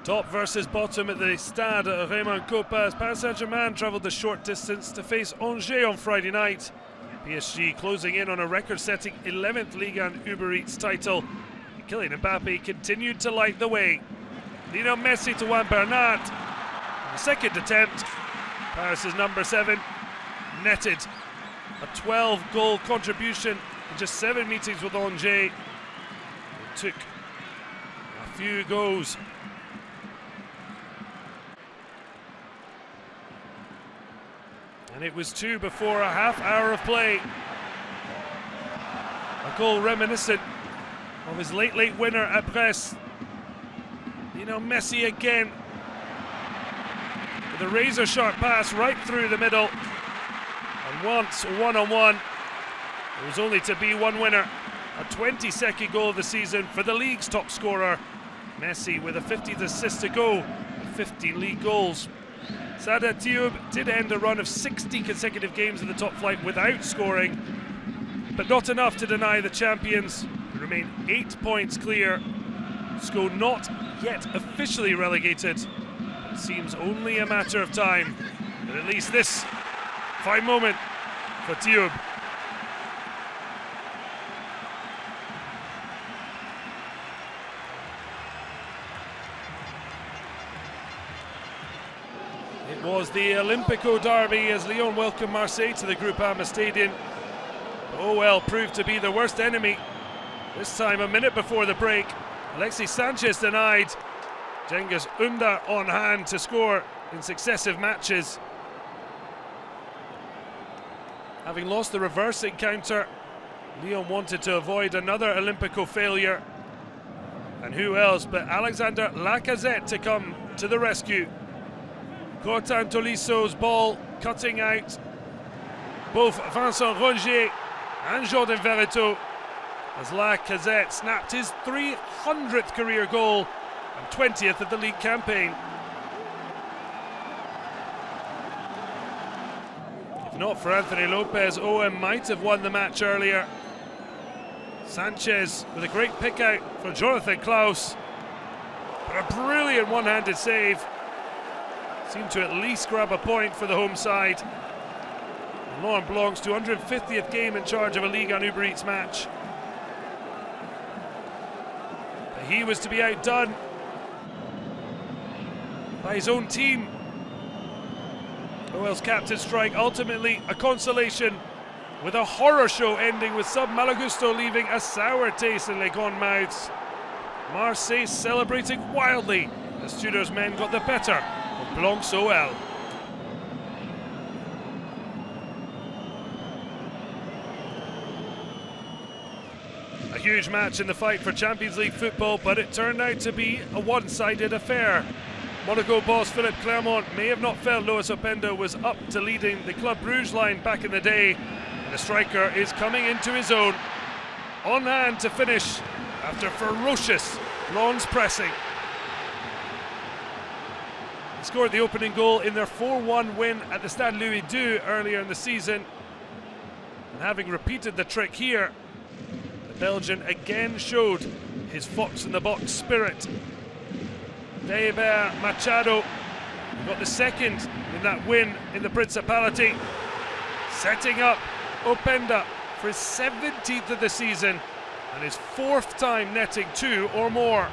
Top versus bottom at the Stade Raymond Copa as Paris Saint-Germain travelled the short distance to face Angers on Friday night. PSG closing in on a record-setting 11th Ligue and Uber Eats title. And Kylian Mbappe continued to light the way. Lionel Messi to Juan Bernat. In the second attempt, Paris' number 7 netted a 12-goal contribution in just 7 meetings with Angers. It took a few goals. And it was 2 before a half hour of play. A goal reminiscent of his late winner at Brest. Messi again with a razor-sharp pass right through the middle. And once one-on-one, it was only to be one winner. A 22nd goal of the season for the league's top scorer. Messi with a 50th assist to go, with 15 league goals. Sada THIOUB did end a run of 60 consecutive games in the top flight without scoring, but not enough to deny the champions, who remain 8 points clear. SCO not yet officially relegated, but it seems only a matter of time. But at least this fine moment for THIOUB. It was the Olympique derby as Lyon welcomed Marseille to the Groupe A Stadium. OL proved to be the worst enemy. This time, a minute before the break, Alexis Sanchez denied. Cengiz Ünder on hand to score in successive matches. Having lost the reverse encounter, Lyon wanted to avoid another Olympique failure. And who else but Alexander Lacazette to come to the rescue. Corentin Tolisso's ball cutting out both Vincent Rongier and Jordan Verretou as Lacazette snapped his 300th career goal and 20th of the league campaign. If not for Anthony Lopez, OM might have won the match earlier. Sanchez with a great pick out for Jonathan Klaus, but a brilliant one-handed save. Seemed to at least grab a point for the home side. And Laurent Blanc's 250th game in charge of a Ligue 1 Uber Eats match. But he was to be outdone by his own team. OL's captain strike ultimately a consolation, with a horror show ending with sub Malagusto leaving a sour taste in Les Grands mouths. Marseille celebrating wildly as Tudor's men got the better of Blanc's OL. A huge match in the fight for Champions League football, but it turned out to be a one-sided affair. Monaco boss Philippe Clermont may have not felt Loïs Openda was up to leading the Club Brugge line back in the day, and the striker is coming into his own, on hand to finish after ferocious Lens pressing. He scored the opening goal in their 4-1 win at the Stade Louis II earlier in the season, and having repeated the trick here, the Belgian again showed his fox-in-the-box spirit. Deibert Machado got the second in that win in the Principality, setting up Openda for his 17th of the season and his 4th time netting 2 or more.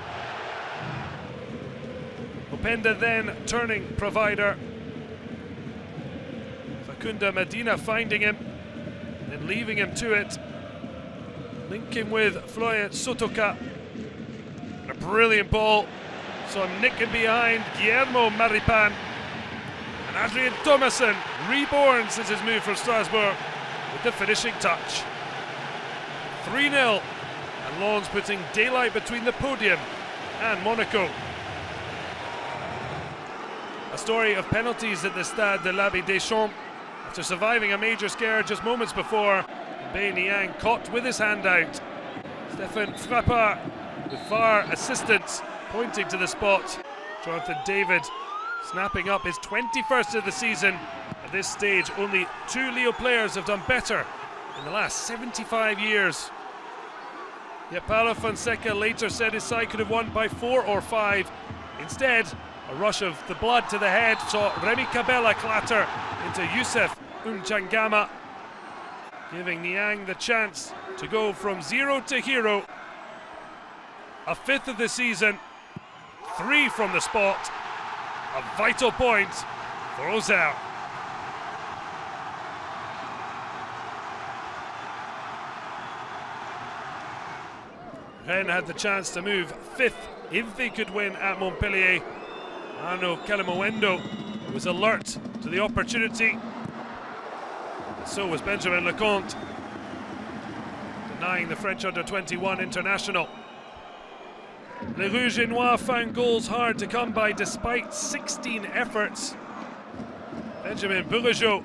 Openda then turning provider. Facunda Medina finding him, then leaving him to it. Linking with Florian Sotoka. And a brilliant ball. So I'm nicking behind Guillermo Maripan. And Adrien Thomasson, reborn since his move from Strasbourg, with the finishing touch. 3-0. And Lens putting daylight between the podium and Monaco. A story of penalties at the Stade de l'Abbé Deschamps. After surviving a major scare just moments before, Mbaye Niang caught with his hand out. Stephen Frappard with VAR assistance pointing to the spot. Jonathan David snapping up his 21st of the season. At this stage, only 2 Lille players have done better in the last 75 years. Yet Paulo Fonseca later said his side could have won by 4 or 5. Instead, a rush of the blood to the head saw Remy Cabella clatter into Youssef Umchangama, giving Niang the chance to go from 0 to hero. A fifth of the season, 3 from the spot, a vital point for AUXERRE. Rennes had the chance to move 5th if they could win at Montpellier. Arnaud Calamuendo was alert to the opportunity. So was Benjamin Lecomte, denying the French under-21 international. Les Rouges et Noirs found goals hard to come by despite 16 efforts. Benjamin Bourigeaud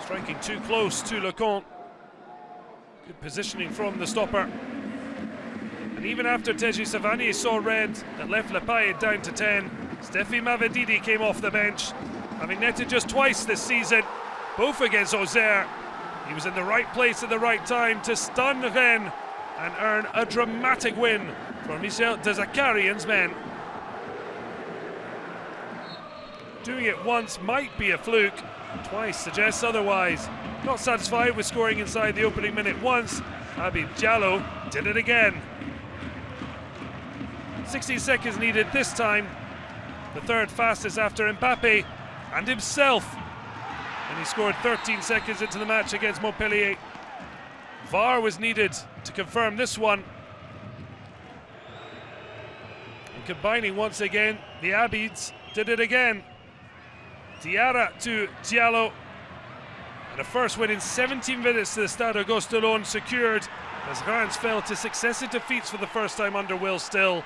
striking too close to Lecomte. Good positioning from the stopper. And even after Teji Savanier saw red that left Lepaille down to 10, Steffi Mavedidi came off the bench, having netted just twice this season, both against AUXERRE. He was in the right place at the right time to stun Rennes and earn a dramatic win for Michel Dezacarian's men. Doing it once might be a fluke, twice suggests otherwise. Not satisfied with scoring inside the opening minute once, Habib Diallo did it again. 16 seconds needed this time, the third fastest after Mbappe and himself. And he scored 13 seconds into the match against Montpellier. VAR was needed to confirm this one. And combining once again, the Abids did it again. Diarra to Diallo. And a first win in 17 minutes to the Stade Auguste secured as Reims fell to successive defeats for the first time under Will Still.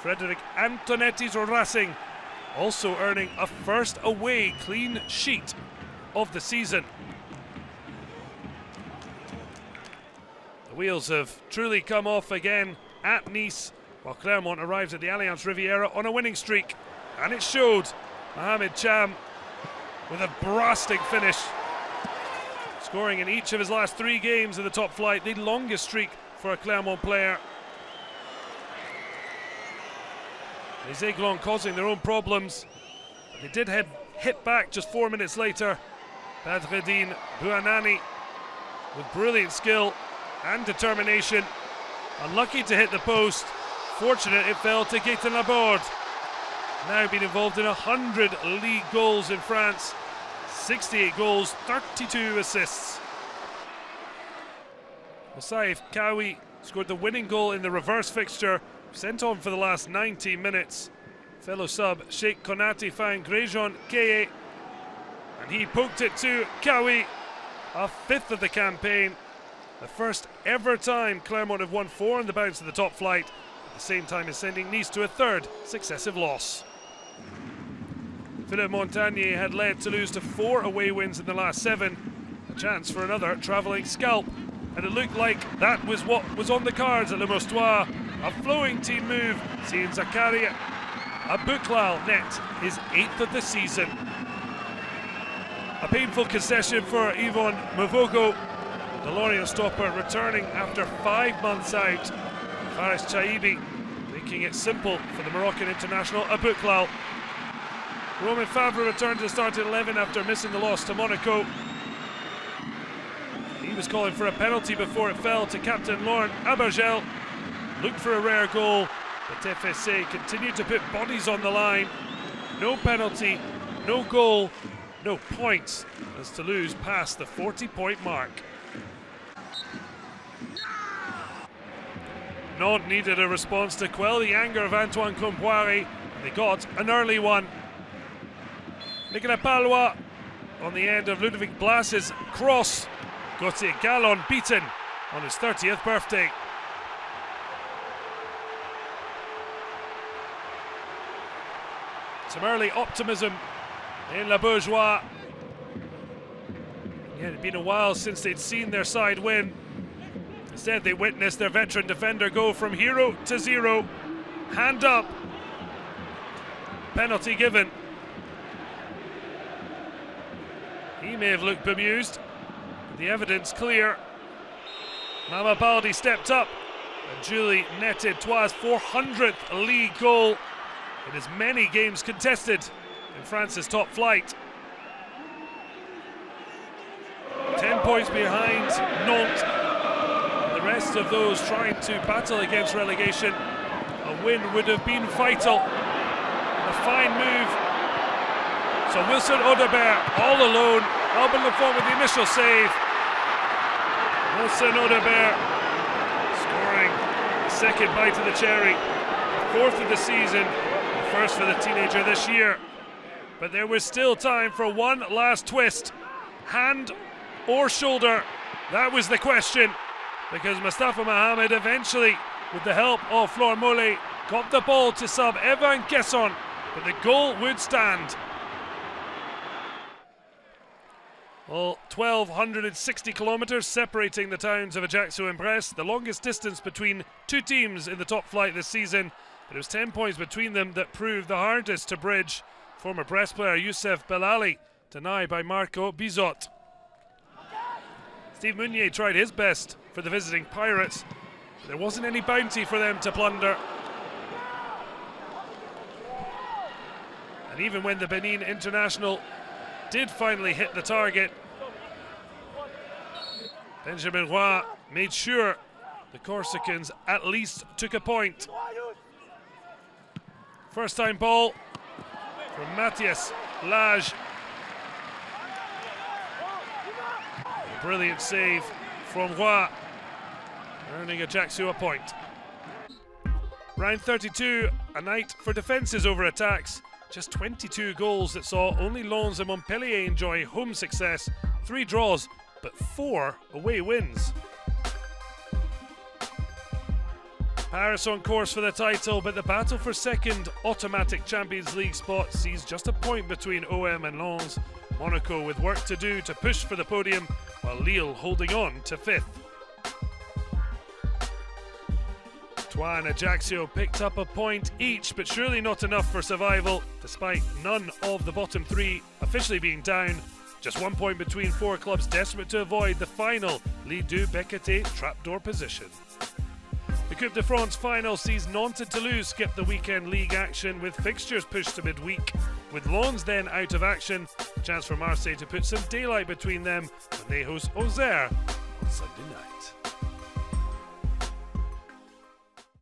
Frederic Antonetti's Racing also earning a first away clean sheet of the season. The wheels have truly come off again at Nice, while Clermont arrives at the Allianz Riviera on a winning streak, and it showed. Mohamed Cham with a blasting finish, scoring in each of his last 3 games in the top flight, the longest streak for a Clermont player. Les Aiglons causing their own problems, but they did hit back just 4 minutes later. Badreddine Bouhanani with brilliant skill and determination. Unlucky to hit the post. Fortunate it fell to Gaëtan Laborde. Now been involved in 100 league goals in France. 68 goals, 32 assists. Saïf Kawi scored the winning goal in the reverse fixture, sent on for the last 90 minutes. Fellow sub Sheikh Konati found Gréjon Keye, and he poked it to Kawi, a 5th of the campaign. The first ever time Clermont have won 4 on the bounce of the top flight, at the same time as sending Nice to a 3rd successive loss. Philippe Montagnier had led Toulouse to 4 away wins in the last 7, a chance for another travelling scalp, and it looked like that was what was on the cards at Le Moustoir. A flowing team move, seeing Zakaria Abouklal net his 8th of the season. A painful concession for Yvonne Mavogo, the Lorient stopper returning after 5 months out. Faris Chaibi making it simple for the Moroccan international Abouklal. Romain Favre returned to the starting 11 after missing the loss to Monaco. He was calling for a penalty before it fell to captain Laurent Abergel. Looked for a rare goal, but FSA continued to put bodies on the line. No penalty, no goal, no points as Toulouse passed the 40-point mark. Nantes needed a response to quell the anger of Antoine Comboiré, and they got an early one. Nicolas Palois on the end of Ludovic Blas's cross. Gauthier Gallon beaten on his 30th birthday. Some early optimism in La Bourgeois. Yeah, it had been a while since they'd seen their side win. Instead, they witnessed their veteran defender go from hero to 0. Hand up. Penalty given. He may have looked bemused. The evidence clear. Mama Baldi stepped up and Julie netted Toi's 400th league goal. It is many games contested in France's top flight. 10 points behind Nantes. And the rest of those trying to battle against relegation. A win would have been vital. A fine move. So Wilson Odobert all alone. Albin Lafont with the initial save. Wilson Odobert scoring the second bite of the cherry. The fourth of the season. The first for the teenager this year. But there was still time for one last twist. Hand or shoulder? That was the question. Because Mustafa Mohamed eventually, with the help of Florent Mollet, got the ball to sub Evan Kesson. But the goal would stand. Well, 1,260 kilometres separating the towns of Ajaccio and Brest, the longest distance between two teams in the top flight this season. But it was 10 points between them that proved the hardest to bridge. Former Brest player Youssef Belali denied by Marco Bizot. Steve Meunier tried his best for the visiting Pirates, but there wasn't any bounty for them to plunder. And even when the Benin international did finally hit the target, Benjamin Roy made sure the Corsicans at least took a point. First time ball from Matthias Lage. A brilliant save from Roy, earning Ajaccio a point. Round 32, a night for defences over attacks. Just 22 goals that saw only Lens and Montpellier enjoy home success. 3 draws, but 4 away wins. Paris on course for the title, but the battle for second automatic Champions League spot sees just a point between OM and Lens. Monaco with work to do to push for the podium, while Lille holding on to 5th. Troyes and Ajaccio picked up a point each, but surely not enough for survival, despite none of the bottom 3 officially being down. Just 1 point between 4 clubs desperate to avoid the final Ligue 2 Becquetet trapdoor position. The Coupe de France final sees Nantes and Toulouse skip the weekend league action with fixtures pushed to midweek. With Lens then out of action, a chance for Marseille to put some daylight between them when they host AUXERRE on Sunday night.